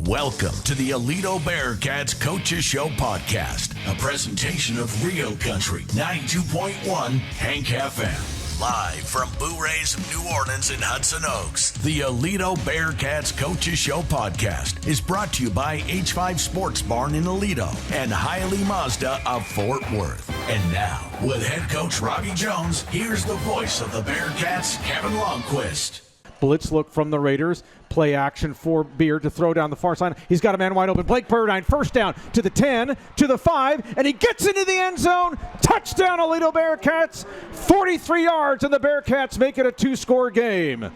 Welcome to the Aledo Bearcats Coaches Show podcast, a presentation of Rio Country 92.1 Hank FM. Live from Boo Rays of New Orleans and Hudson Oaks, the Aledo Bearcats Coaches Show podcast is brought to you by H5 Sports Barn in Aledo and Hiley Mazda of Fort Worth. And now, with head coach Robby Jones, here's the voice of the Bearcats, Kevin Lonnquist. Blitz look from the Raiders. Play action for Beard to throw down the far side. He's got a man wide open. Blake Burdine, first down to the 10, to the 5, and he gets into the end zone. Touchdown, Aledo Bearcats. 43 yards, and the Bearcats make it a two-score game.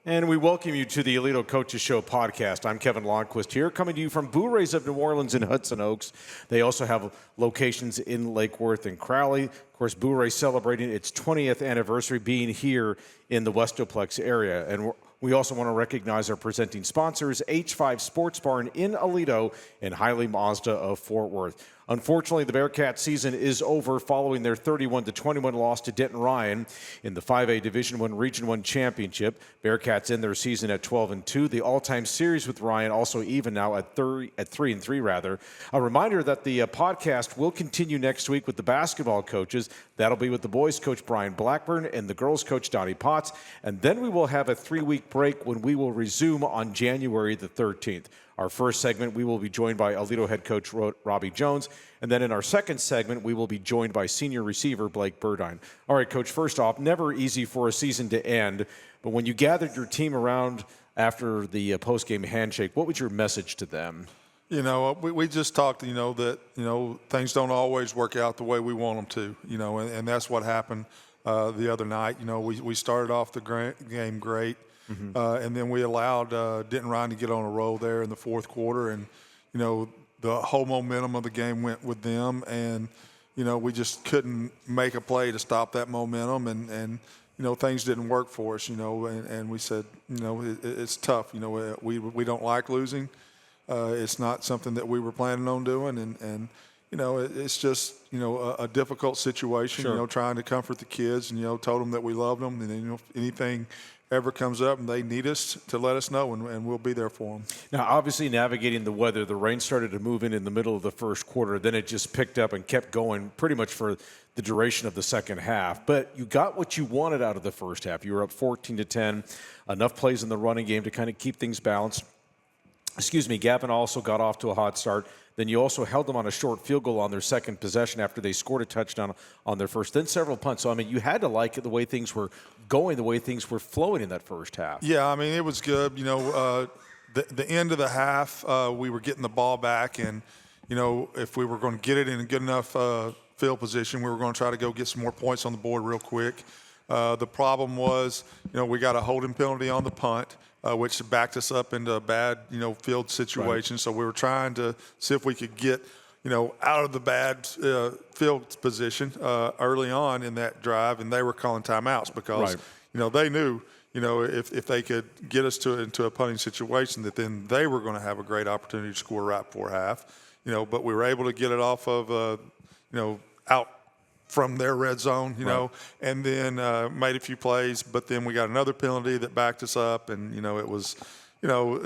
And we welcome you to the Aledo Coaches Show podcast. I'm Kevin Lonnquist here, coming to you from Boo Rays of New Orleans and Hudson Oaks. They also have locations in Lake Worth and Crowley. Of course, Boo Rays celebrating its 20th anniversary being here in the Westoplex area. And we also want to recognize our presenting sponsors, H5 Sports Barn in Aledo and Hiley Mazda of Fort Worth. Unfortunately, the Bearcats season is over following their 31-21 loss to Denton Ryan in the 5A Division I Region I Championship. Bearcats end their season at 12-2. The all-time series with Ryan also even now at 3-3. A reminder that the podcast will continue next week with the basketball coaches. That'll be with the boys coach Brian Blackburn and the girls coach Donnie Potts. And then we will have a 3-week break when we will resume on January the 13th. Our first segment, we will be joined by Aledo head coach Robby Jones. And then in our second segment, we will be joined by senior receiver Blake Burdine. All right, Coach, first off, never easy for a season to end. But when you gathered your team around after the post-game handshake, what was your message to them? You know, we just talked, that, things don't always work out the way we want them to, and that's what happened the other night. We started off the game great. Mm-hmm. And then we allowed Denton Ryan to get on a roll there in the fourth quarter. And, the whole momentum of the game went with them. And, we just couldn't make a play to stop that momentum. And things didn't work for us, and we said, it's tough. We don't like losing. It's not something that we were planning on doing. And it's just, a difficult situation, Sure. Trying to comfort the kids and, told them that we loved them. And then, if anything ever comes up and they need us, to let us know, and we'll be there for them. Now, obviously, navigating the weather, the rain started to move in the middle of the first quarter. Then it just picked up and kept going pretty much for the duration of the second half. But you got what you wanted out of the first half. You were up 14-10, enough plays in the running game to kind of keep things balanced. Gavin also got off to a hot start. Then you also held them on a short field goal on their second possession after they scored a touchdown on their first. Then several punts. So, you had to like it the way things were going, the way things were flowing in that first half. Yeah, it was good. The end of the half, we were getting the ball back. And, if we were going to get it in a good enough field position, we were going to try to go get some more points on the board real quick. The problem was, we got a holding penalty on the punt, which backed us up into a bad, field situation. Right. So we were trying to see if we could get, out of the bad field position early on in that drive, and they were calling timeouts because, right. They knew, if they could get us into a punting situation, that then they were going to have a great opportunity to score right before half. But we were able to get it off of, out from their red zone, right. And then made a few plays, but then we got another penalty that backed us up, and, it was,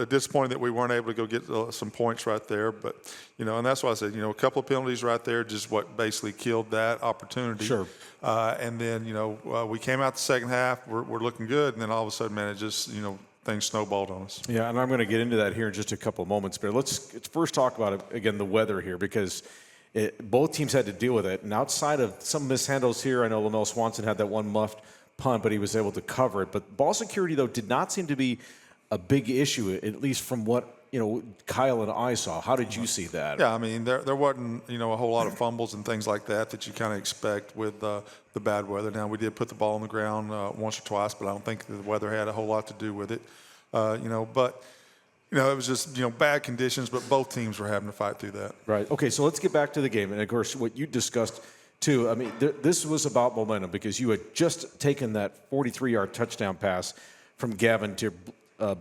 disappointing that we weren't able to go get some points right there. But, and that's why I said, a couple of penalties right there, just what basically killed that opportunity. Sure. And then, we came out the second half, we're looking good, and then all of a sudden, man, it just, things snowballed on us. Yeah, and I'm going to get into that here in just a couple of moments. But let's first talk about, again, the weather here, because both teams had to deal with it. And outside of some mishandles here, I know Lamel Swanson had that one muffed punt, but he was able to cover it. But ball security, though, did not seem to be a big issue, at least from what, Kyle and I saw. How did you see that? Yeah, there wasn't, a whole lot of fumbles and things like that you kind of expect with the bad weather. Now, we did put the ball on the ground once or twice, but I don't think the weather had a whole lot to do with it. But it was just, bad conditions, but both teams were having to fight through that. Right. Okay, so let's get back to the game. And, of course, what you discussed, too, this was about momentum because you had just taken that 43-yard touchdown pass from Gavin to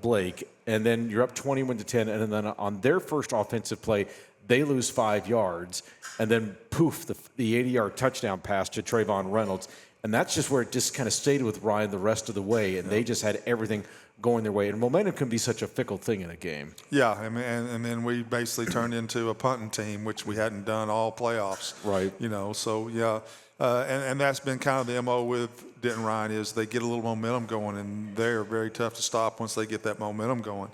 Blake, and then you're up 21-10, and then on their first offensive play, they lose 5 yards, and then, poof, the 80-yard touchdown pass to Trayvon Reynolds. And that's just where it just kind of stayed with Ryan the rest of the way, and they just had everything going their way. And momentum can be such a fickle thing in a game. Yeah, and then we basically turned into a punting team, which we hadn't done all playoffs. Right. So yeah, and that's been kind of the MO with Denton Ryan is they get a little momentum going, and they're very tough to stop once they get that momentum going.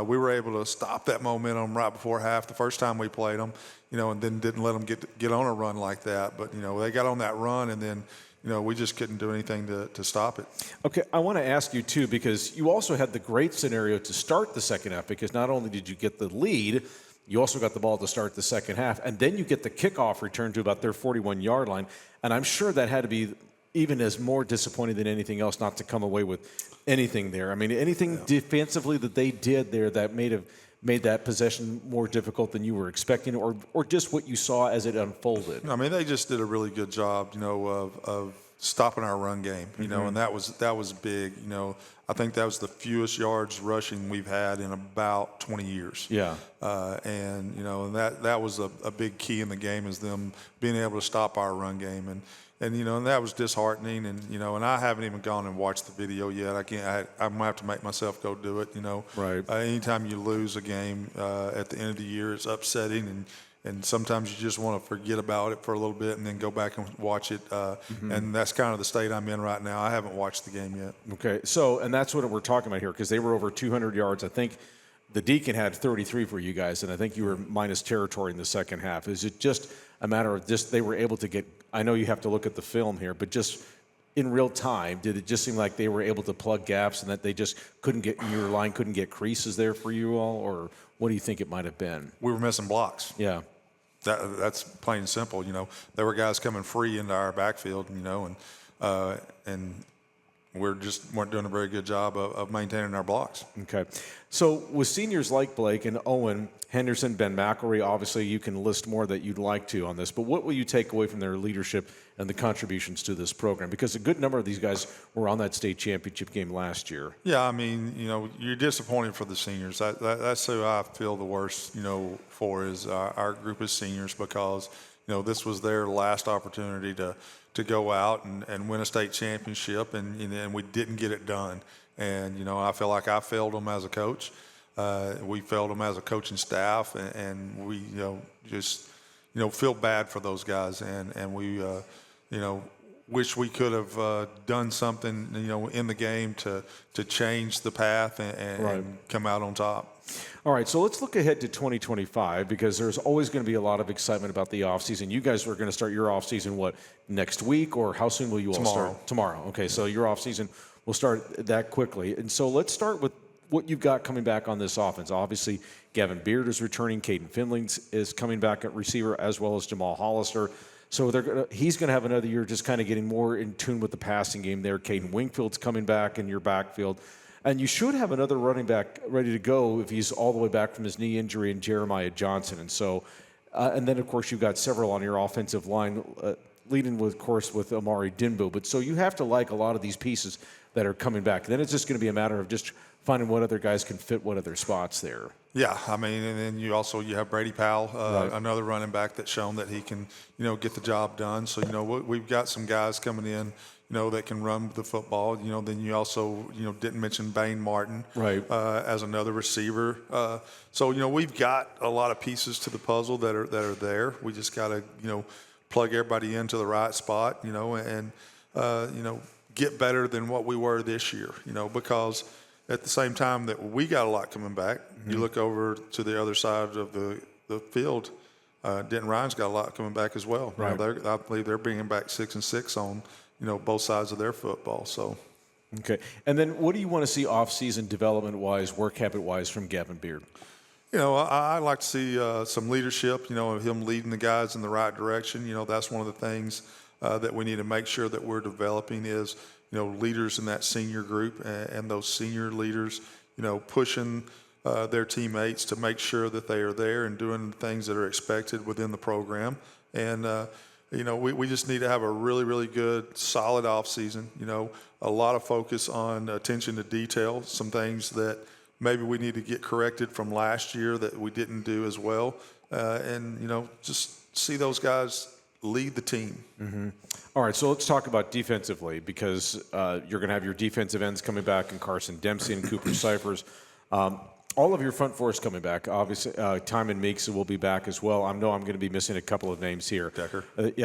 We were able to stop that momentum right before half the first time we played them, and then didn't let them get on a run like that. But, they got on that run, and then, we just couldn't do anything to stop it. Okay, I want to ask you, too, because you also had the great scenario to start the second half, because not only did you get the lead, you also got the ball to start the second half, and then you get the kickoff return to about their 41-yard line, and I'm sure that had to be even as more disappointing than anything else not to come away with anything there. I mean, anything defensively that they did there that made that possession more difficult than you were expecting, or just what you saw as it unfolded? I mean, they just did a really good job, of stopping our run game, and that was big. I think that was the fewest yards rushing we've had in about 20 years. Yeah. And that was a big key in the game is them being able to stop our run game, and that was disheartening. And I haven't even gone and watched the video yet. I'm gonna have to make myself go do it. Right. Anytime you lose a game at the end of the year, it's upsetting, and sometimes you just want to forget about it for a little bit and then go back and watch it. And that's kind of the state I'm in right now. I haven't watched the game yet. Okay. So, and that's what we're talking about here, because they were over 200 yards. I think the Deacon had 33 for you guys, and I think you were minus territory in the second half. Is it just a matter of just they were able to get – I know you have to look at the film here, but just in real time, did it just seem like they were able to plug gaps and that they just couldn't get – your line couldn't get creases there for you all, or what do you think it might have been? We were missing blocks. Yeah. That's plain and simple. There were guys coming free into our backfield, and we weren't doing a very good job of maintaining our blocks. Okay. So with seniors like Blake and Owen, Henderson, Ben McElroy, obviously you can list more that you'd like to on this, but what will you take away from their leadership and the contributions to this program? Because a good number of these guys were on that state championship game last year. Yeah, I mean, you're disappointed for the seniors. That's who I feel the worst, for is our group of seniors, because, this was their last opportunity to go out and win a state championship, and we didn't get it done. And, I feel like I failed them as a coach. We failed them as a coaching staff, and we, just, feel bad for those guys. And we, wish we could have done something, in the game to change the path and come out on top. All right, so let's look ahead to 2025, because there's always going to be a lot of excitement about the offseason. You guys are going to start your offseason, next week, or how soon will you all start? Tomorrow. Okay, so your offseason will start that quickly. And so let's start with what you've got coming back on this offense. Obviously, Gavin Beard is returning. Caden Finley is coming back at receiver, as well as Jamal Hollister. So he's going to have another year just kind of getting more in tune with the passing game there. Caden Wingfield's coming back in your backfield. And you should have another running back ready to go if he's all the way back from his knee injury, in Jeremiah Johnson. And so, and then, of course, you've got several on your offensive line, leading, with Amari Dinbo. But so you have to like a lot of these pieces that are coming back. Then it's just going to be a matter of just finding what other guys can fit what other spots there. Yeah, I mean, and then you have Brady Powell, another running back that's shown that he can, get the job done. So, we've got some guys coming in, that can run the football. Then you also, didn't mention Bain Martin, as another receiver. So, we've got a lot of pieces to the puzzle that are there. We just got to, plug everybody into the right spot, and get better than what we were this year, because at the same time that we got a lot coming back, you look over to the other side of the field, Denton Ryan's got a lot coming back as well. Right. I believe they're bringing back 6 and 6 on, both sides of their football. So, okay. And then what do you want to see off-season development-wise, work habit-wise from Gavin Beard? I'd like to see some leadership, of him leading the guys in the right direction. That's one of the things that we need to make sure that we're developing is, leaders in that senior group and those senior leaders, pushing their teammates to make sure that they are there and doing the things that are expected within the program. And, we just need to have a really, really good, solid offseason. A lot of focus on attention to detail, some things that maybe we need to get corrected from last year that we didn't do as well. And, just see those guys lead the team. Mm-hmm. All right, so let's talk about defensively, because you're going to have your defensive ends coming back, and Carson Dempsey and Cooper Cyphers. All of your front four is coming back. Obviously, Timon Meeks will be back as well. I know I'm going to be missing a couple of names here. Decker.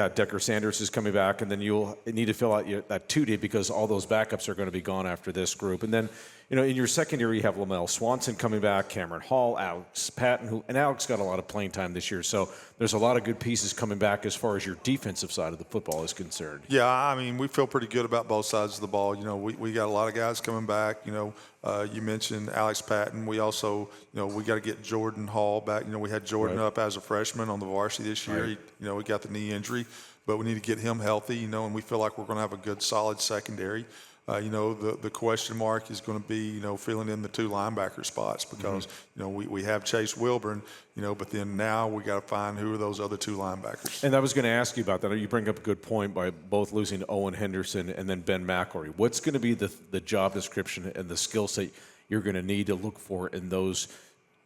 Decker Sanders is coming back, and then you'll need to fill out that 2D because all those backups are going to be gone after this group. And then, in your secondary, you have Lamell Swanson coming back, Cameron Hall, Alex Patton, and Alex got a lot of playing time this year. So there's a lot of good pieces coming back as far as your defensive side of the football is concerned. Yeah, I mean, we feel pretty good about both sides of the ball. We got a lot of guys coming back. You mentioned Alex Patton. We also, we got to get Jordan Hall back. We had Jordan up as a freshman on the varsity this year. Right. He got the knee injury, but we need to get him healthy, and we feel like we're going to have a good, solid secondary. The question mark is going to be, filling in the two linebacker spots because, we have Chase Wilburn, but then now we got to find who are those other two linebackers. And I was going to ask you about that. You bring up a good point by both losing Owen Henderson and then Ben McElroy. What's going to be the job description and the skill set you're going to need to look for in those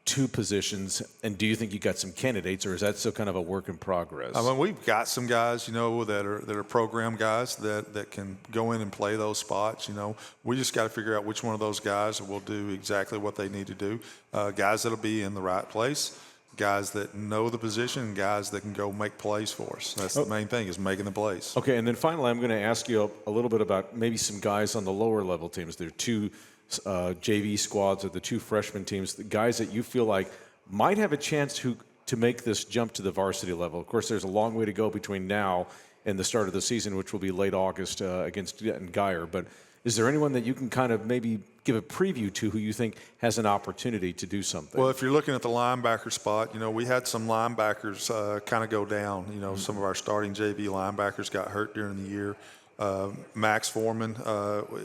two positions, and do you think you got some candidates, or is that still kind of a work in progress? I mean, we've got some guys, that are program guys that can go in and play those spots. We just got to figure out which one of those guys will do exactly what they need to do. Guys that'll be in the right place, guys that know the position, and guys that can go make plays for us. That's the main thing, is making the plays. Okay, and then finally, I'm going to ask you a little bit about maybe some guys on the lower level teams. There are two JV squads or the two freshman teams, the guys that you feel like might have a chance to make this jump to the varsity level. Of course, there's a long way to go between now and the start of the season, which will be late August against Denton Geyer. But is there anyone that you can kind of maybe give a preview to who you think has an opportunity to do something? Well, if you're looking at the linebacker spot, we had some linebackers kind of go down. Some of our starting JV linebackers got hurt during the year. Max Foreman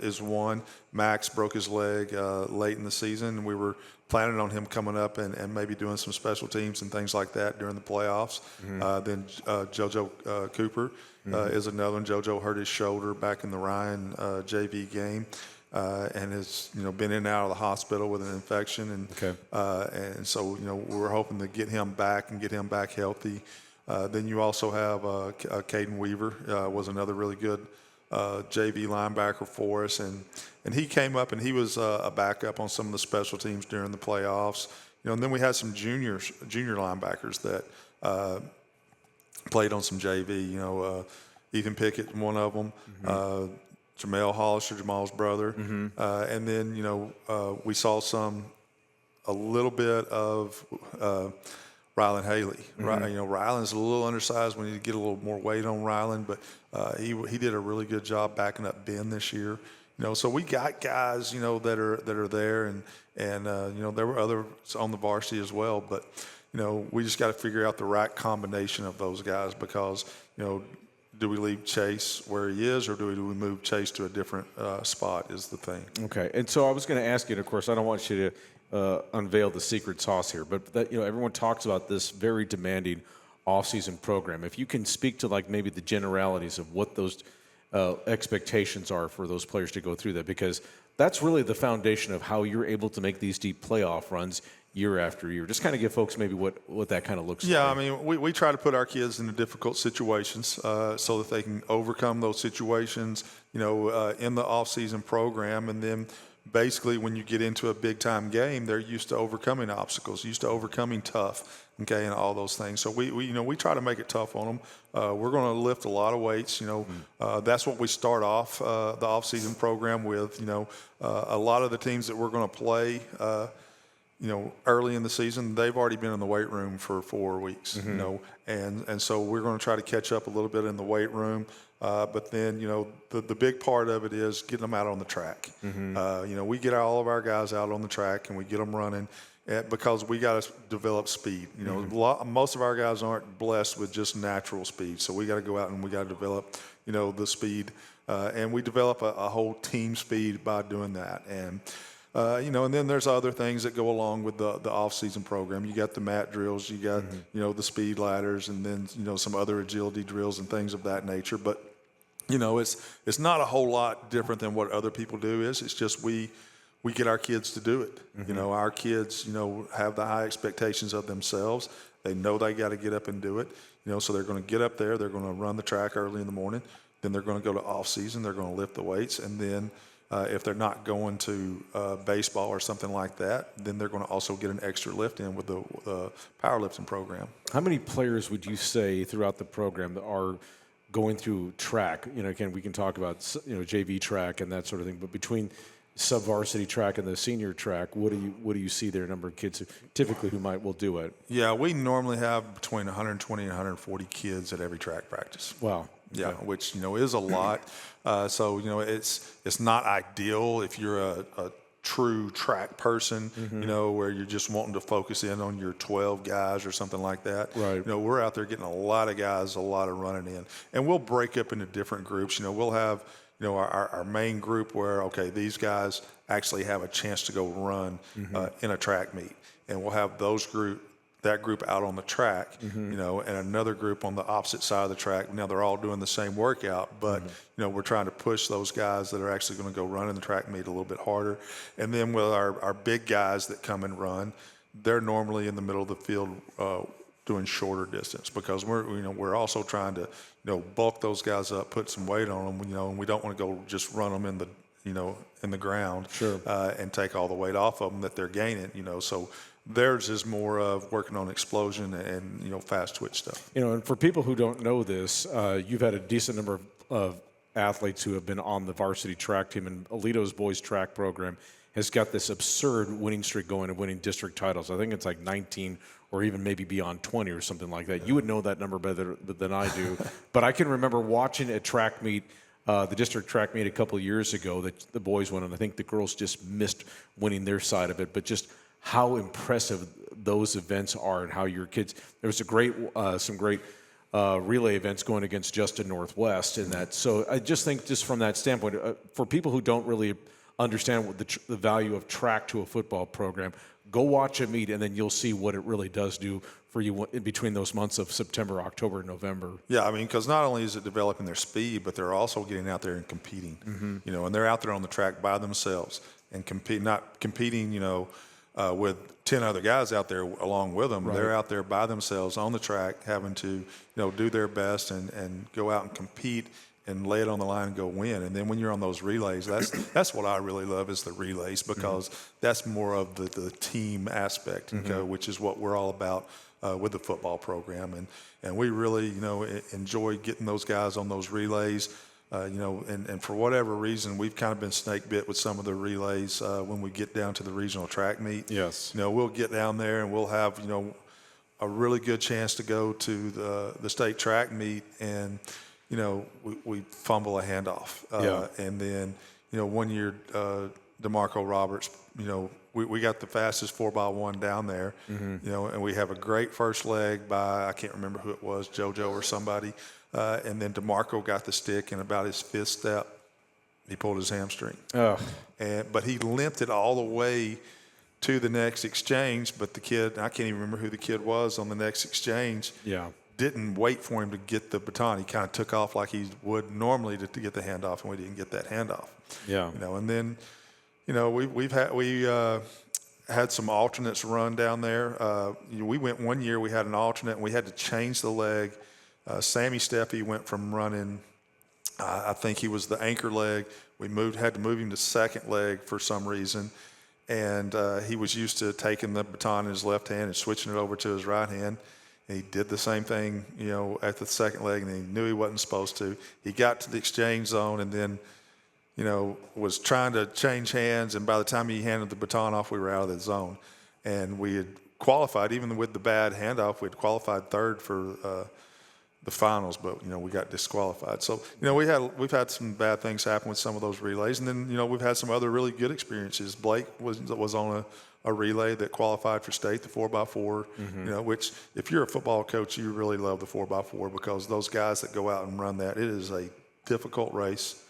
is one. Max broke his leg late in the season. We were planning on him coming up and maybe doing some special teams and things like that during the playoffs. Then JoJo Cooper is another one. JoJo hurt his shoulder back in the Ryan JV game and has been in and out of the hospital with an infection. And so we're hoping to get him back and get him back healthy. Then you also have Caden Weaver was another really good JV linebacker for us, and he came up and he was a backup on some of the special teams during the playoffs. And then we had some junior linebackers that played on some JV. Ethan Pickett, one of them. Jamel Hollister, Jamal's brother. And then we saw a little bit of Rylan Haley. Rylan's a little undersized. We need to get a little more weight on Rylan, but he did a really good job backing up Ben this year. So we got guys, that are there, and there were others on the varsity as well. But we just got to figure out the right combination of those guys because do we leave Chase where he is, or do we move Chase to a different spot is the thing. Okay, and so I was going to ask you, and of course I don't want you to unveil the secret sauce here, but that everyone talks about this very demanding off-season program. If you can speak to maybe the generalities of what those expectations are for those players to go through that, because that's really the foundation of how you're able to make these deep playoff runs year after year. Just kind of give folks maybe what that kind of looks like. Yeah, I mean, we try to put our kids into difficult situations so that they can overcome those situations, in the off-season program, and then basically, when you get into a big-time game, they're used to overcoming obstacles, used to overcoming tough, okay, and all those things. So we try to make it tough on them. We're going to lift a lot of weights. That's what we start off the off-season program with. A lot of the teams that we're going to play, early in the season, they've already been in the weight room for 4 weeks. And so we're going to try to catch up a little bit in the weight room. But then, the big part of it is getting them out on the track. We get all of our guys out on the track and we get them running because we got to develop speed. Most of our guys aren't blessed with just natural speed. So we got to go out and we got to develop, the speed. And we develop a whole team speed by doing that. And and then there's other things that go along with the off-season program. You got the mat drills, you got, the speed ladders, and then, some other agility drills and things of that nature. But, it's not a whole lot different than what other people do. It's just we we get our kids to do it. You know, our kids, you know, have the high expectations of themselves. They know they got to get up and do it. You know, so they're going to get up there. They're going to run the track early in the morning. Then they're going to go to off season. They're going to lift the weights, and then if they're not going to baseball or something like that, then they're going to also get an extra lift in with the powerlifting program. How many players would you say throughout the program that are going through track? You know, again, we can talk about, you know, JV track and that sort of thing, but between sub-varsity track and the senior track, what do you see there, number of kids who will do it? Yeah, we normally have between 120 and 140 kids at every track practice. Wow. Yeah, which, you know, is a lot. So, you know, it's not ideal if you're a true track person, you know, where you're just wanting to focus in on your 12 guys or something like that. Right. You know, we're out there getting a lot of guys, a lot of running in. And we'll break up into different groups. You know, we'll have, you know, our main group where, okay, these guys actually have a chance to go run in a track meet. And we'll have that group out on the track, you know, and another group on the opposite side of the track. Now they're all doing the same workout, but, you know, we're trying to push those guys that are actually going to go run in the track meet a little bit harder. And then with our big guys that come and run, they're normally in the middle of the field doing shorter distance, because we're also trying to, you know, bulk those guys up, put some weight on them, you know, and we don't want to go just run them in the ground, and take all the weight off of them that they're gaining, you know. So theirs is more of working on explosion and, you know, fast twitch stuff. You know, and for people who don't know this, you've had a decent number of athletes who have been on the varsity track team, and Aledo's boys track program has got this absurd winning streak going of winning district titles. I think it's like 19 or even maybe beyond 20 or something like that. You would know that number better than I do. But I can remember watching a track meet, the district track meet a couple of years ago that the boys won, and I think the girls just missed winning their side of it. But just how impressive those events are, and how your kids. There was some great relay events going against Justin Northwest in that. So I just think, just from that standpoint, for people who don't really understand what the value of track to a football program, go watch a meet, and then you'll see what it really does do for you in between those months of September, October, and November. Yeah, I mean, because not only is it developing their speed, but they're also getting out there and competing. You know, and they're out there on the track by themselves and not competing, you know, with 10 other guys out there along with them. Right. They're out there by themselves on the track, having to, you know, do their best and go out and compete and lay it on the line and go win. And then when you're on those relays, that's what I really love, is the relays, because that's more of the team aspect, which is what we're all about with the football program. And we really, you know, enjoy getting those guys on those relays. You know, and for whatever reason, we've kind of been snake bit with some of the relays when we get down to the regional track meet. Yes. You know, we'll get down there and we'll have, you know, a really good chance to go to the state track meet, and, you know, we fumble a handoff. And then, you know, one year, DeMarco Roberts, you know, we got the fastest 4x1 down there, you know, and we have a great first leg by, I can't remember who it was, JoJo or somebody. And then DeMarco got the stick, and about his fifth step, he pulled his hamstring. But he limped it all the way to the next exchange. But the kid, I can't even remember who the kid was on the next exchange, didn't wait for him to get the baton. He kind of took off like he would normally to get the handoff, and we didn't get that handoff. You know, and then, you know, we had some alternates run down there. We went one year, we had an alternate, and we had to change the leg. Sammy Steffi went from running, I think he was the anchor leg. We had to move him to second leg for some reason. And he was used to taking the baton in his left hand and switching it over to his right hand. And he did the same thing, you know, at the second leg, and he knew he wasn't supposed to. He got to the exchange zone and then, you know, was trying to change hands. And by the time he handed the baton off, we were out of the zone. And we had qualified, even with the bad handoff, we had qualified third for the finals, but, you know, we got disqualified. So, you know, we've had some bad things happen with some of those relays, and then, you know, we've had some other really good experiences. Blake was on a relay that qualified for state, the 4x4, you know, which, if you're a football coach, you really love the 4x4, because those guys that go out and run that, it is a difficult race,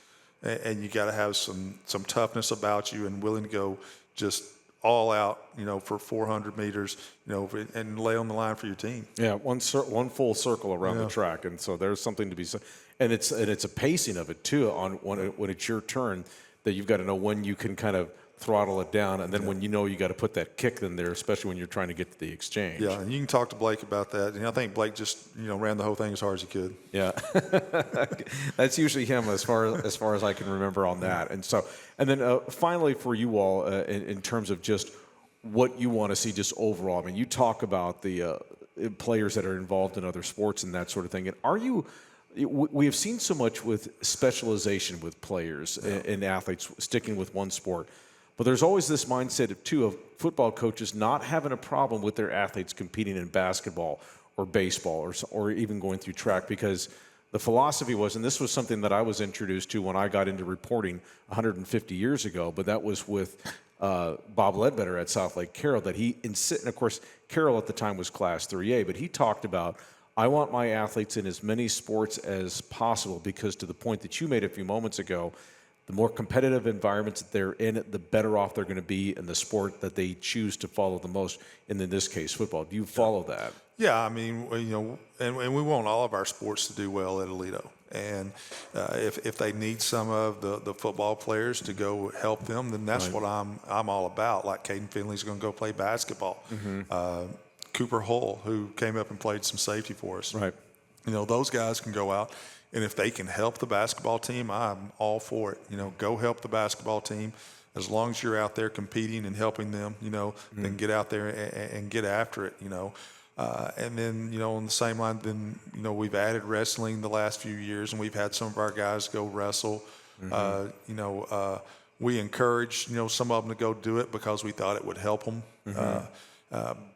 and you got to have some toughness about you and willing to go just all out, you know, for 400 meters, you know, and lay on the line for your team. Yeah, one full circle around the track, and so there's something to be said. And it's a pacing of it too. On when it's your turn, that you've got to know when you can kind of throttle it down, and then when you know you got to put that kick in there, especially when you're trying to get to the exchange. Yeah, and you can talk to Blake about that. And I think Blake just ran the whole thing as hard as he could. Yeah, that's usually him as far as I can remember on that. And then finally for you all, in terms of just what you want to see just overall. I mean, you talk about the players that are involved in other sports and that sort of thing. And we have seen so much with specialization with players and athletes sticking with one sport. But there's always this mindset of football coaches not having a problem with their athletes competing in basketball or baseball or even going through track, because the philosophy was, and this was something that I was introduced to when I got into reporting 150 years ago, but that was with Bob Ledbetter at South Lake Carroll, that and of course, Carroll at the time was Class 3A, but he talked about, I want my athletes in as many sports as possible, because to the point that you made a few moments ago, the more competitive environments that they're in, the better off they're going to be in the sport that they choose to follow the most, and in this case, football. Do you follow that? Yeah, I mean, and we want all of our sports to do well at Aledo. And if they need some of the football players to go help them, then that's what I'm all about. Like Caden Finley's going to go play basketball. Cooper Hull, who came up and played some safety for us. Right. Those guys can go out, and if they can help the basketball team, I'm all for it. Go help the basketball team. As long as you're out there competing and helping them, then get out there and get after it, and then, on the same line, then, we've added wrestling the last few years, and we've had some of our guys go wrestle. We encourage, some of them to go do it because we thought it would help them.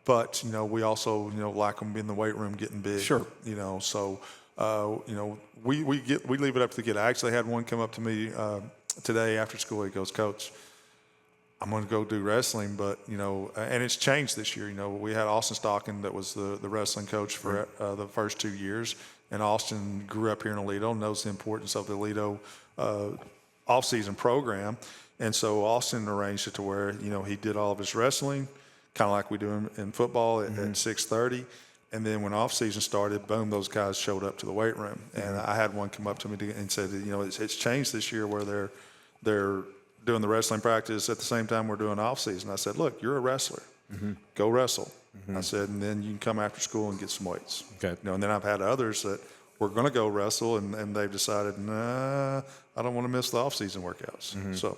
But, we also, like them in the weight room getting big. Sure. So, we leave it up to the kid. I actually had one come up to me today after school. He goes, Coach, I'm going to go do wrestling, but, and it's changed this year. We had Austin Stocking that was the wrestling coach for the first 2 years, and Austin grew up here in Aledo, knows the importance of the Aledo off-season program. And so Austin arranged it to where, he did all of his wrestling, kind of like we do in football at 6:30. And then when off-season started, boom, those guys showed up to the weight room. And I had one come up to me and said, it's changed this year where they're doing the wrestling practice at the same time we're doing off-season. I said, look, you're a wrestler. Go wrestle. I said, and then you can come after school and get some weights. Okay. And then I've had others that were going to go wrestle, and they've decided, nah, I don't want to miss the off-season workouts. So,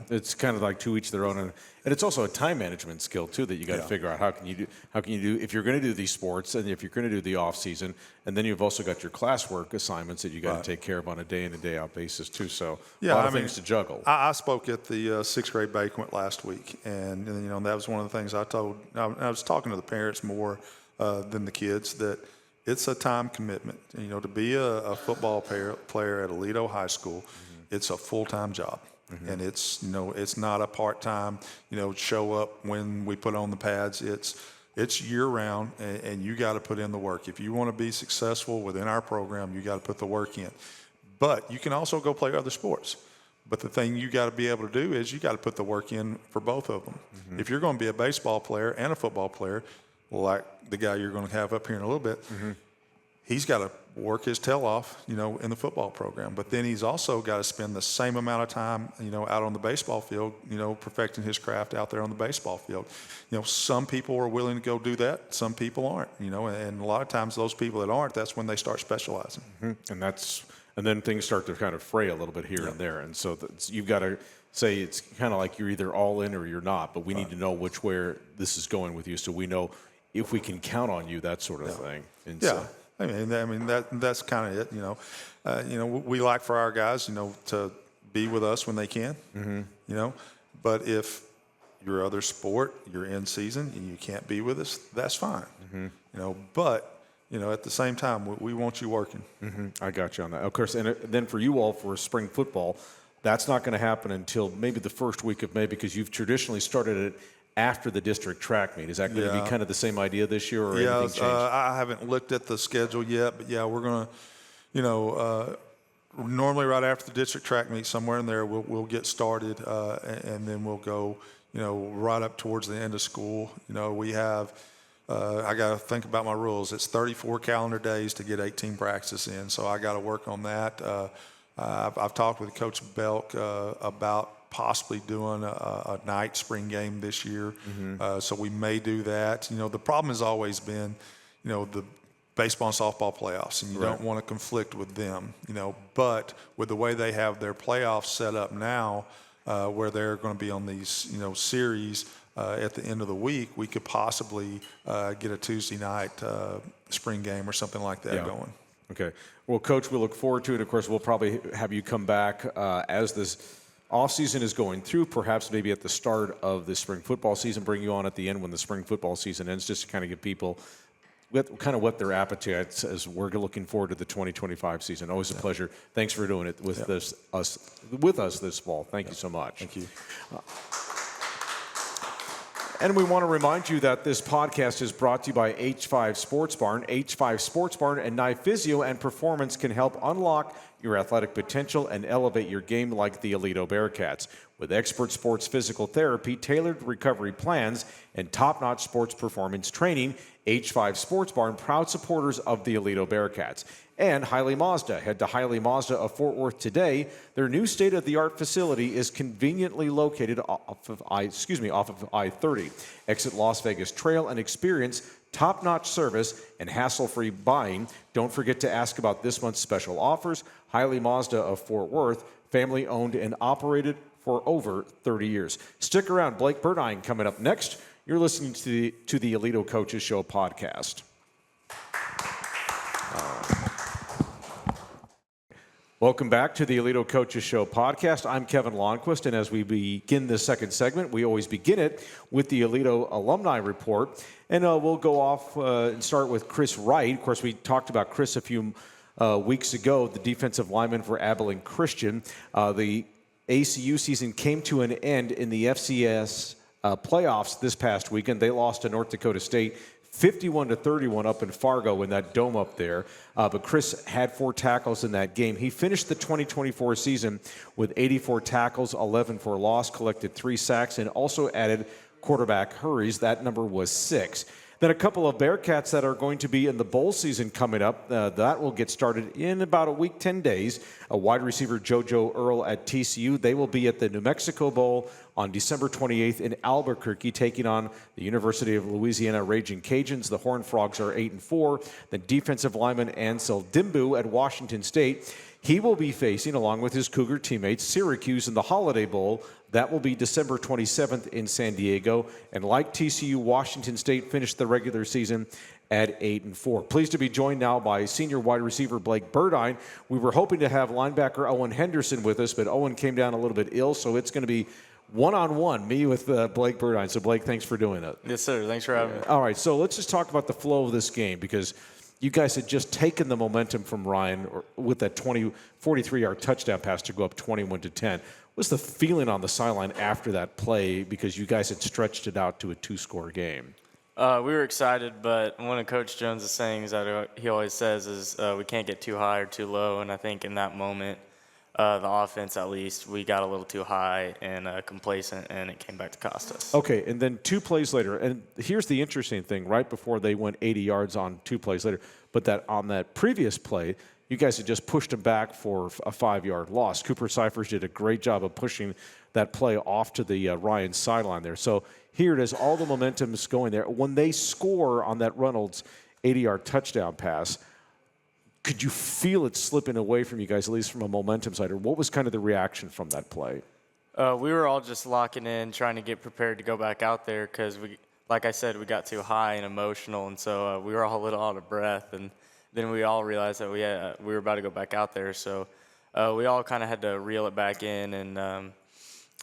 it's kind of like to each their own, and it's also a time management skill too that you got to figure out how can you do if you're going to do these sports, and if you're going to do the off season, and then you've also got your classwork assignments that you got to take care of on a day in and day out basis too. So a lot of things to juggle. I spoke at the sixth grade banquet last week, and that was one of the things I told. I was talking to the parents more than the kids, that it's a time commitment. To be a football player at Aledo High School, it's a full-time job. And it's not a part-time, show up when we put on the pads. It's year-round, and you got to put in the work. If you want to be successful within our program, you got to put the work in. But you can also go play other sports. But the thing you got to be able to do is you got to put the work in for both of them. If you're going to be a baseball player and a football player, like the guy you're going to have up here in a little bit, he's got to work his tail off, in the football program. But then he's also got to spend the same amount of time, out on the baseball field, perfecting his craft out there on the baseball field. Some people are willing to go do that. Some people aren't, and a lot of times those people that aren't, that's when they start specializing. And then things start to kind of fray a little bit here and there. And so you've got to say it's kind of like you're either all in or you're not, but we need to know which way this is going with you, so we know if we can count on you, that sort of thing. And so, I mean that's kind of it. We like for our guys, to be with us when they can. But if your other sport, you're in season and you can't be with us, that's fine. But at the same time, we want you working. I got you on that. Of course, and then for you all for spring football, that's not going to happen until maybe the first week of May, because you've traditionally started it after the district track meet. Is that going to be kind of the same idea this year, or anything changed? I haven't looked at the schedule yet, but we're going to, normally right after the district track meet, somewhere in there, we'll get started, and then we'll go, right up towards the end of school. We have, I got to think about my rules. It's 34 calendar days to get 18 practices in, so I got to work on that. I've talked with Coach Belk about possibly doing a night spring game this year. So we may do that. You know, the problem has always been, you know, the baseball and softball playoffs, and you don't want to conflict with them, you know. But with the way they have their playoffs set up now, where they're going to be on these, you know, series at the end of the week, we could possibly get a Tuesday night spring game or something like that going. Okay. Well, Coach, we look forward to it. Of course, we'll probably have you come back as this offseason is going through, perhaps maybe at the start of the spring football season, bring you on at the end when the spring football season ends, just to kind of give people kind of what their appetite as we're looking forward to the 2025 season. Always a pleasure. Thanks for doing it with us this fall. Thank you so much. Thank you. And we want to remind you that this podcast is brought to you by H5 Sports Barn. H5 Sports Barn and Knife Physio and Performance can help unlock your athletic potential and elevate your game like the Aledo Bearcats. With expert sports physical therapy, tailored recovery plans, and top-notch sports performance training, H5 Sports Barn, proud supporters of the Aledo Bearcats. And Hiley Mazda. Head to Hiley Mazda of Fort Worth today. Their new state-of-the-art facility is conveniently located off of I-30. Exit Las Vegas Trail and experience top-notch service and hassle-free buying. Don't forget to ask about this month's special offers. Hiley Mazda of Fort Worth, family-owned and operated for over 30 years. Stick around. Blake Burdine coming up next. You're listening to the Aledo Coaches Show podcast. Welcome back to the Aledo Coaches Show podcast. I'm Kevin Lonnquist, and as we begin this second segment, we always begin it with the Aledo Alumni Report. And we'll go off and start with Chris Wright. Of course, we talked about Chris a few weeks ago, the defensive lineman for Abilene Christian. The ACU season came to an end in the FCS playoffs this past weekend. They lost to North Dakota State 51-31 up in Fargo in that dome up there. But Chris had 4 tackles in that game. He finished the 2024 season with 84 tackles, 11 for loss, collected 3 sacks, and also added quarterback hurries. That number was 6. Then a couple of Bearcats that are going to be in the bowl season coming up. That will get started in about a week, 10 days. A wide receiver, JoJo Earl at TCU. They will be at the New Mexico Bowl on December 28th in Albuquerque, taking on the University of Louisiana Raging Cajuns. The Horned Frogs are 8-4. The defensive lineman Ansel Dimbu at Washington State. He will be facing, along with his Cougar teammates, Syracuse in the Holiday Bowl. That will be December 27th in San Diego. And like TCU, Washington State finished the regular season at 8-4. Pleased to be joined now by senior wide receiver Blake Burdine. We were hoping to have linebacker Owen Henderson with us, but Owen came down a little bit ill, so it's going to be one-on-one, me with Blake Burdine. So, Blake, thanks for doing it. Yes, sir. Thanks for having me. All right, so let's just talk about the flow of this game, because you guys had just taken the momentum from Ryan with that 43-yard touchdown pass to go up 21-10. What's the feeling on the sideline after that play, because you guys had stretched it out to a 2-score game? We were excited, but one of Coach Jones' sayings that he always says is we can't get too high or too low, and I think in that moment, the offense, at least, we got a little too high and complacent, and it came back to cost us. Okay, and then 2 plays later, and here's the interesting thing, right before they went 80 yards on 2 plays later, but that on that previous play, you guys had just pushed them back for a 5-yard loss. Cooper Cyphers did a great job of pushing that play off to the Ryan sideline there. So here it is, all the momentum is going there. When they score on that Reynolds 80-yard touchdown pass, could you feel it slipping away from you guys, at least from a momentum side? Or what was kind of the reaction from that play? We were all just locking in, trying to get prepared to go back out there because, like I said, we got too high and emotional, and so we were all a little out of breath. And then we all realized that we were about to go back out there. So we all kind of had to reel it back in, and,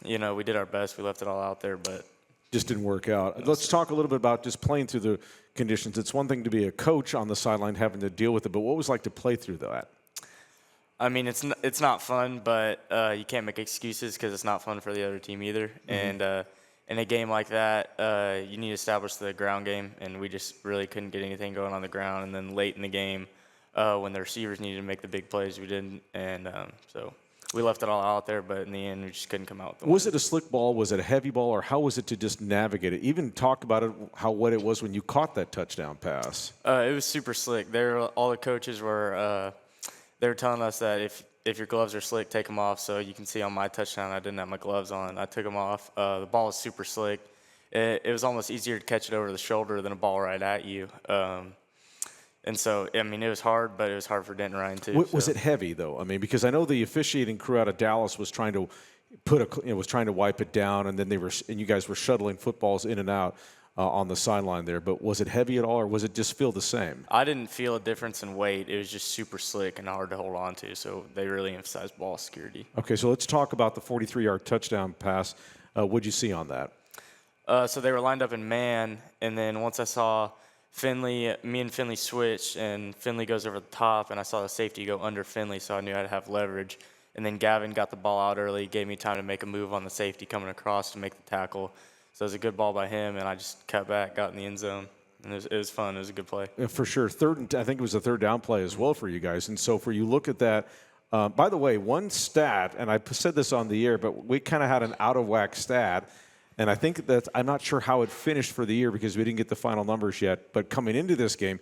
we did our best. We left it all out there, but just didn't work out. Let's talk a little bit about just playing through the conditions. It's one thing to be a coach on the sideline having to deal with it, but what was it like to play through that? I mean, it's not fun, but you can't make excuses because it's not fun for the other team either. Mm-hmm. And in a game like that, you need to establish the ground game, and we just really couldn't get anything going on the ground. And then late in the game, when the receivers needed to make the big plays, we didn't. And so we left it all out there, but in the end, we just couldn't come out with the win. Was it a slick ball? Was it a heavy ball? Or how was it to just navigate it? Even talk about it, what it was when you caught that touchdown pass. It was super slick. All the coaches were they were telling us that if your gloves are slick, take them off. So you can see on my touchdown, I didn't have my gloves on. I took them off. The ball was super slick. It was almost easier to catch it over the shoulder than a ball right at you. And so, I mean, it was hard, but it was hard for Denton Ryan too. Was it heavy though? I mean, because I know the officiating crew out of Dallas was trying to was trying to wipe it down, and then you guys were shuttling footballs in and out on the sideline there. But was it heavy at all, or was it just feel the same? I didn't feel a difference in weight. It was just super slick and hard to hold on to. So they really emphasized ball security. Okay, so let's talk about the 43-yard touchdown pass. What'd you see on that? So they were lined up in man, and then once I saw me and Finley switched, and Finley goes over the top, and I saw the safety go under Finley, so I knew I'd have leverage. And then Gavin got the ball out early, gave me time to make a move on the safety coming across to make the tackle. So it was a good ball by him, and I just cut back, got in the end zone. And it was fun. It was a good play. Yeah, for sure. I think it was a third down play as well for you guys. And so for you look at that, by the way, one stat, and I said this on the air, but we kind of had an out-of-whack stat. And I think that I'm not sure how it finished for the year because we didn't get the final numbers yet. But coming into this game,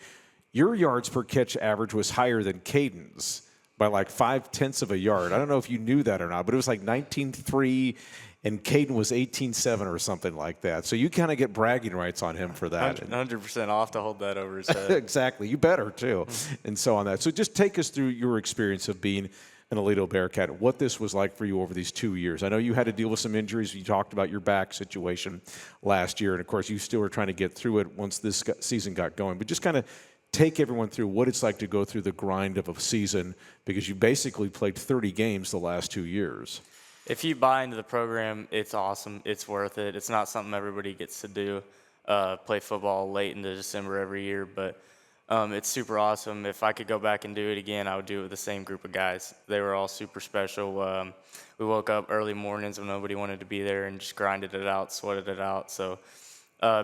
your yards per catch average was higher than Caden's by like 0.5 of a yard. I don't know if you knew that or not, but it was like 19.3, and Caden was 18.7 or something like that. So you kind of get bragging rights on him for that. 100% off to hold that over his head. Exactly. You better, too. And so on that. So just take us through your experience of being an Aledo Bearcat, what this was like for you over these 2 years. I know you had to deal with some injuries. You talked about your back situation last year, and, of course, you still were trying to get through it once this season got going. But just kind of take everyone through what it's like to go through the grind of a season because you basically played 30 games the last 2 years. If you buy into the program, it's awesome. It's worth it. It's not something everybody gets to do, play football late into December every year, but it's super awesome. If I could go back and do it again, I would do it with the same group of guys. They were all super special. We woke up early mornings when nobody wanted to be there and just grinded it out, sweated it out. So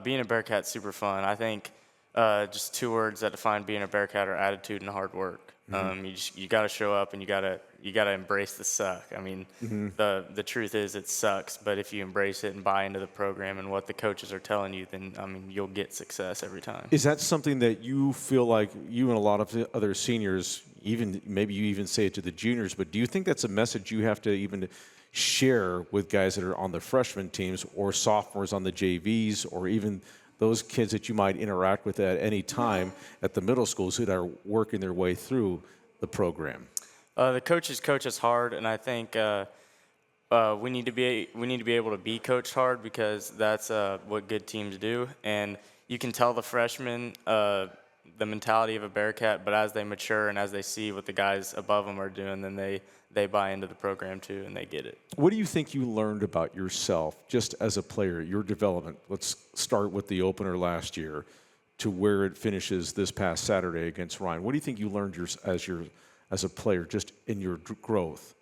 being a Bearcat's super fun. I think just 2 words that define being a Bearcat are attitude and hard work. You got to show up and you got to embrace the suck. I mean, the truth is it sucks, but if you embrace it and buy into the program and what the coaches are telling you, then I mean you'll get success every time. Is that something that you feel like you and a lot of the other seniors, even maybe you even say it to the juniors, but do you think that's a message you have to even share with guys that are on the freshman teams or sophomores on the JVs or even those kids that you might interact with at any time at the middle schools that are working their way through the program? The coaches coach us hard, and I think we need to be able to be coached hard because that's what good teams do. And you can tell the freshmen the mentality of a Bearcat, but as they mature and as they see what the guys above them are doing, then they buy into the program too and they get it. What do you think you learned about yourself just as a player, your development? Let's start with the opener last year to where it finishes this past Saturday against Ryan. What do you think you learned as a player just in your growth?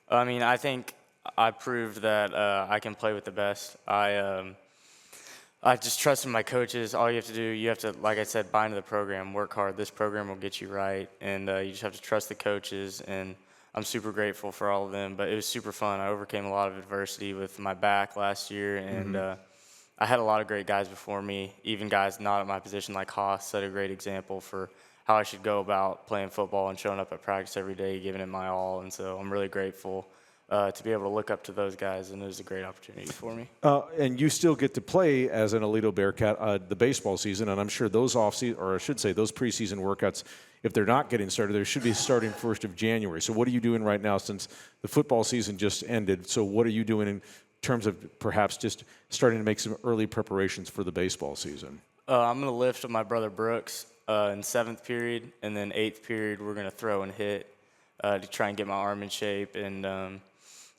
I mean, I think I proved that I can play with the best. I just trusted my coaches. All you have to do, you have to, like I said, buy into the program, work hard. This program will get you right, and you just have to trust the coaches, and I'm super grateful for all of them. But it was super fun. I overcame a lot of adversity with my back last year, and I had a lot of great guys before me, even guys not at my position like Haas set a great example for how I should go about playing football and showing up at practice every day, giving it my all. And so I'm really grateful to be able to look up to those guys, and it was a great opportunity for me. And you still get to play as an Aledo Bearcat the baseball season, and I'm sure those those preseason workouts, if they're not getting started, they should be starting 1st of January. So what are you doing right now since the football season just ended? So what are you doing in terms of perhaps just starting to make some early preparations for the baseball season? I'm going to lift with my brother Brooks in 7th period, and then 8th period we're going to throw and hit to try and get my arm in shape. And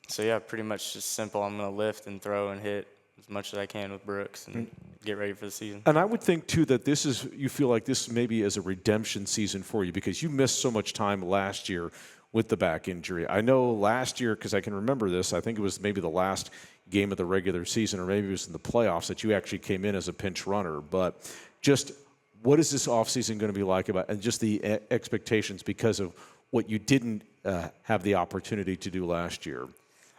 so, yeah, pretty much just simple. I'm going to lift and throw and hit as much as I can with Brooks and get ready for the season. And I would think, too, that you feel like this maybe is a redemption season for you because you missed so much time last year with the back injury. I know last year, because I can remember this, I think it was maybe the last game of the regular season or maybe it was in the playoffs that you actually came in as a pinch runner. But just what is this offseason going to be like and just the expectations because of what you didn't have the opportunity to do last year?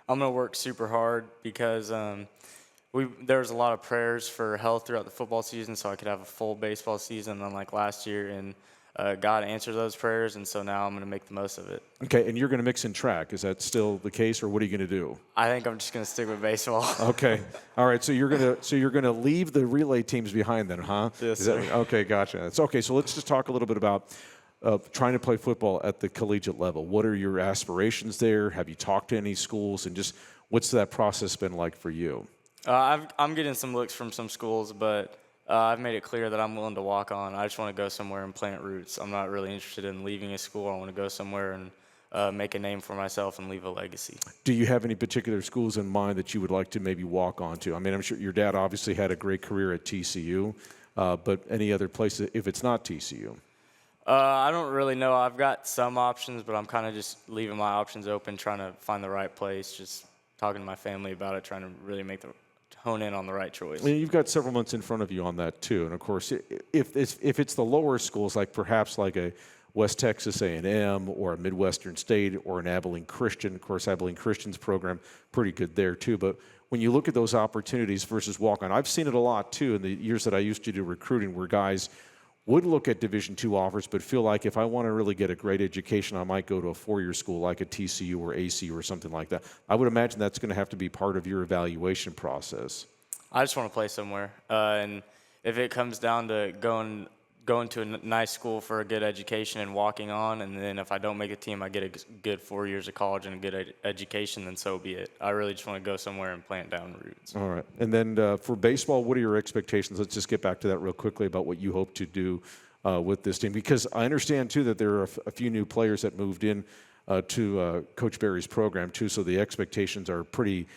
I'm going to work super hard because there was a lot of prayers for health throughout the football season so I could have a full baseball season unlike last year. And God answered those prayers, and so now I'm going to make the most of it. Okay, and you're going to mix in track. Is that still the case, or what are you going to do? I think I'm just going to stick with baseball. Okay, all right. So you're gonna leave the relay teams behind then, huh? Yes, sir. Okay, gotcha. It's okay. So let's just talk a little bit about trying to play football at the collegiate level. What are your aspirations there? Have you talked to any schools, and just what's that process been like for you? I'm getting some looks from some schools, but I've made it clear that I'm willing to walk on. I just want to go somewhere and plant roots. I'm not really interested in leaving a school. I want to go somewhere and make a name for myself and leave a legacy. Do you have any particular schools in mind that you would like to maybe walk on to? I mean, I'm sure your dad obviously had a great career at TCU, but any other places if it's not TCU? I don't really know. I've got some options, but I'm kind of just leaving my options open, trying to find the right place, just talking to my family about it, trying to really hone in on the right choice. I mean, you've got several months in front of you on that too, and of course, if it's the lower schools, like perhaps like a West Texas A&M or a Midwestern State or an Abilene Christian, of course, Abilene Christian's program pretty good there too. But when you look at those opportunities versus walk-on, I've seen it a lot too in the years that I used to do recruiting, where guys would look at Division II offers, but feel like if I want to really get a great education, I might go to a four-year school like a TCU or ACU or something like that. I would imagine that's going to have to be part of your evaluation process. I just want to play somewhere, and if it comes down to going to a nice school for a good education and walking on, and then if I don't make a team, I get a good 4 years of college and a good education, then so be it. I really just want to go somewhere and plant down roots. All right. And then for baseball, what are your expectations? Let's just get back to that real quickly about what you hope to do with this team, because I understand too that there are a few new players that moved in to Coach Berry's program too, so the expectations are pretty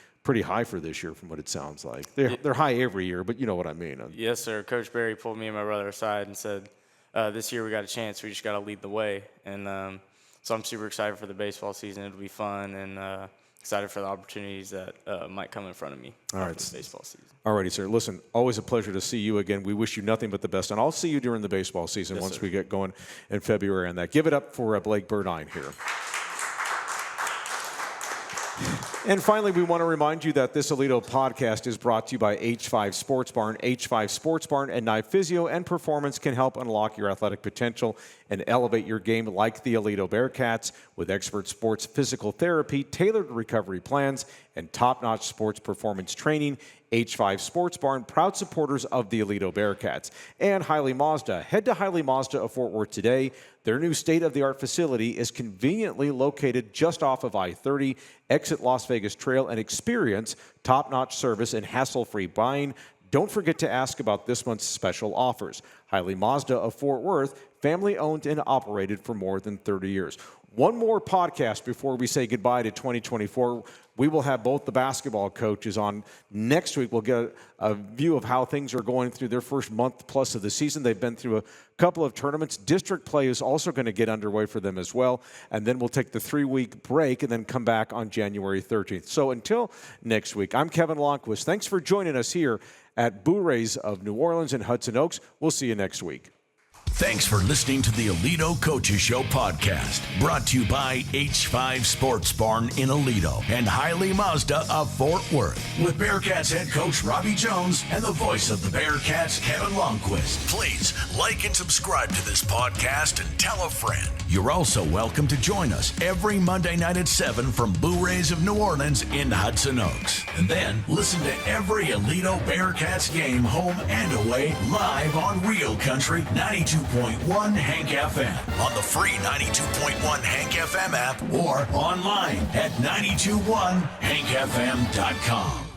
high for this year from what it sounds like. They're high every year, but you know what I mean. Yes, sir. Coach Berry pulled me and my brother aside and said, this year we got a chance. We just got to lead the way. And so I'm super excited for the baseball season. It'll be fun, and excited for the opportunities that might come in front of me after the baseball season. All righty, sir. Listen, always a pleasure to see you again. We wish you nothing but the best, and I'll see you during the baseball season once we get going in February on that. Give it up for Blake Burdine here. And finally, we want to remind you that this Aledo podcast is brought to you by H5 Sports Barn. H5 Sports Barn and Knife Physio and Performance can help unlock your athletic potential and elevate your game like the Aledo Bearcats with expert sports physical therapy, tailored recovery plans, and top-notch sports performance training. H5 Sports Barn, proud supporters of the Aledo Bearcats. And Hiley Mazda. Head to Hiley Mazda of Fort Worth today. Their new state-of-the-art facility is conveniently located just off of I-30. Exit Las Vegas Trail and experience top-notch service and hassle-free buying. Don't forget to ask about this month's special offers. Hiley Mazda of Fort Worth, family-owned and operated for more than 30 years. One more podcast before we say goodbye to 2024. We will have both the basketball coaches on next week. We'll get a view of how things are going through their first month plus of the season. They've been through a couple of tournaments. District play is also going to get underway for them as well. And then we'll take the 3-week break and then come back on January 13th. So until next week, I'm Kevin Lonnquist. Thanks for joining us here at Bourrées of New Orleans and Hudson Oaks. We'll see you next week. Thanks for listening to the Aledo Coaches Show podcast, brought to you by H5 Sports Barn in Aledo and Hiley Mazda of Fort Worth, with Bearcats head coach Robby Jones and the voice of the Bearcats, Kevin Lonnquist. Please like and subscribe to this podcast and tell a friend. You're also welcome to join us every Monday night at 7 from Bourrées of New Orleans in Hudson Oaks. And then listen to every Aledo Bearcats game, home and away, live on Real Country 92.1 Hank FM, on the free 92.1 Hank FM app, or online at 921hankfm.com.